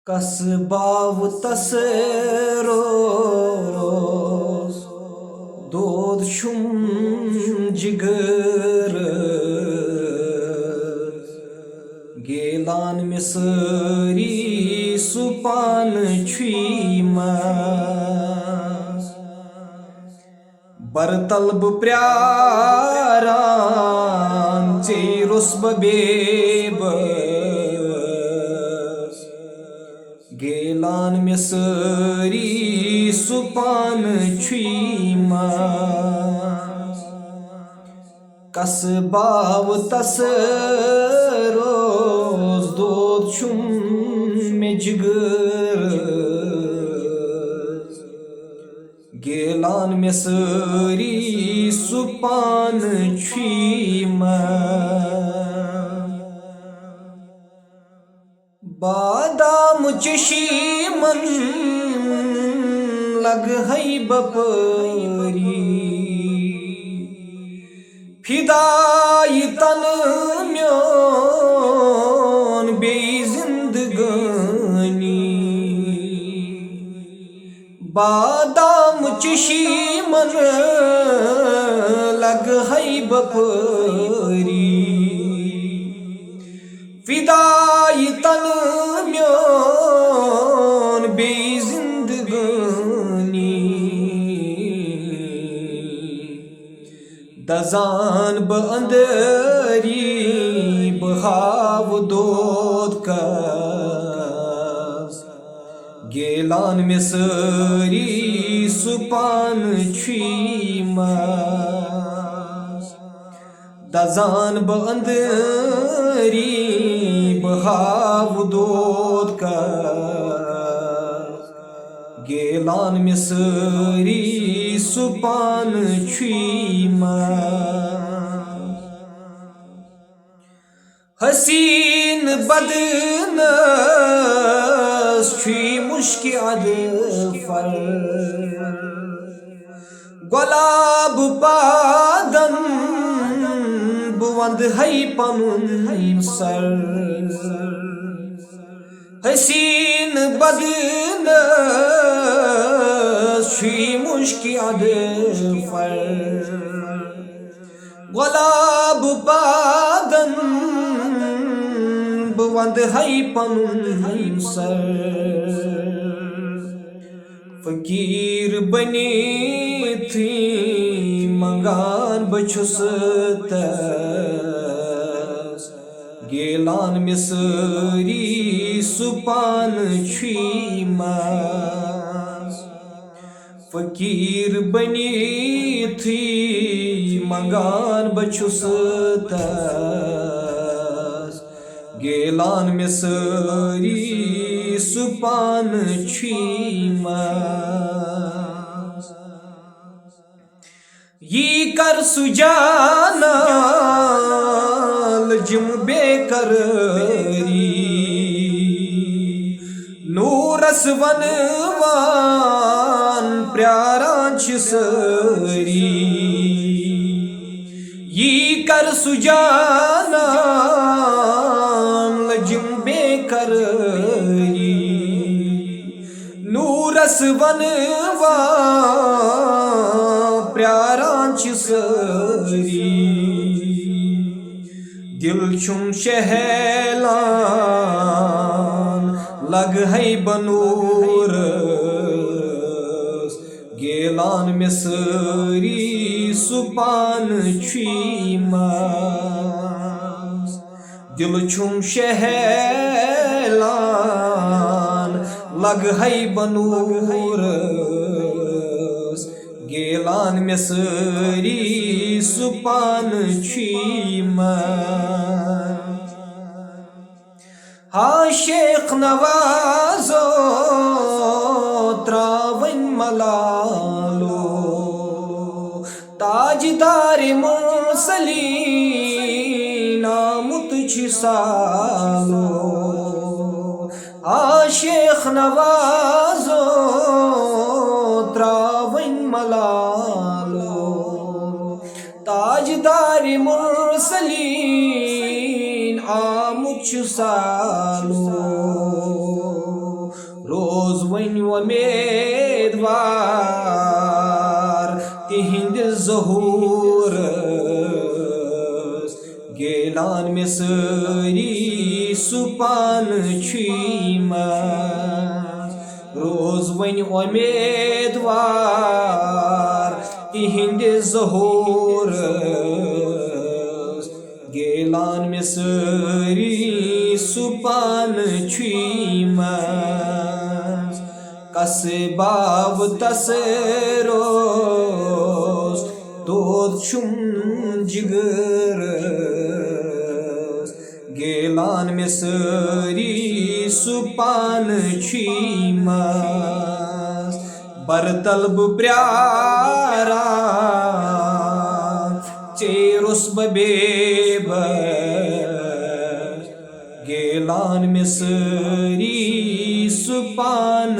कसबाव तसरोस दोद शुम जिगर गेलान मिसरी सुपान छुईमास बरतलब प्यारान चेरुस बबेबस गेलान मिसरी सुपान छुईमास कसबाव तसरोस दोद शुम में जिगर गेलान मिसरी सुपान छुईमास बादाम चशीमन लग है बपरी फिदाई तन म्योन बे जिंदगानी बादाम चशीमन लग है बपरी फिदाई तन म्योन बे जिंदगानी दजान बंदरी बहाव दोद कस गेलान मिसरी सुपान छुईमास दजान बंदरी बहाव दोद कस गेलान मिसरी सुपान छुईमास हसीन बदनस छुई मुश्किल अदफर गुलाब पादन बुवंद है पनुन सर हसीन बदनस छुई मुश्किल अदफर गुलाब पादन बुवंद है पनुन सर फकीर बनी थी मंगान बछुस तस गेलान मिसरी सुपान छुईमास फकीर बनी थी मंगान बछुस तस गेलान मिसरी सुपान छुईमास यी कर सुजानाल जिम बेकरारी नूरस वनवान प्यारांच सरी यी कर सुजानाल जिम बेकरारी नूरस वनवान प्यारांच सरी दिल छुम शहलान लग है बनूर गेलान मिसरी सुपान छुईमास दिल छुम शहलान लग है बनूर गेलान मिसरी सुपान छुईमास हा शेख नवाजो त्रावन मलालो ताजदार मुरसलीन नामुत छिसालो हा शेख नवाजो त्रावन मलालो ताजदार मुरसलीन आमुच सालो रोज वन उम्मीदवार तिहिंद ज़हूर गेलान में सारी सुपान रोज वन उम्मीदवार तिहिंद ज़हूर गेलान में सारी सुपान कसबाव तसरोस दोद शुम जिगर गेलान में सारी सुपान बरतलब प्यारा चेरुस बेब गेलान में सारी सुपान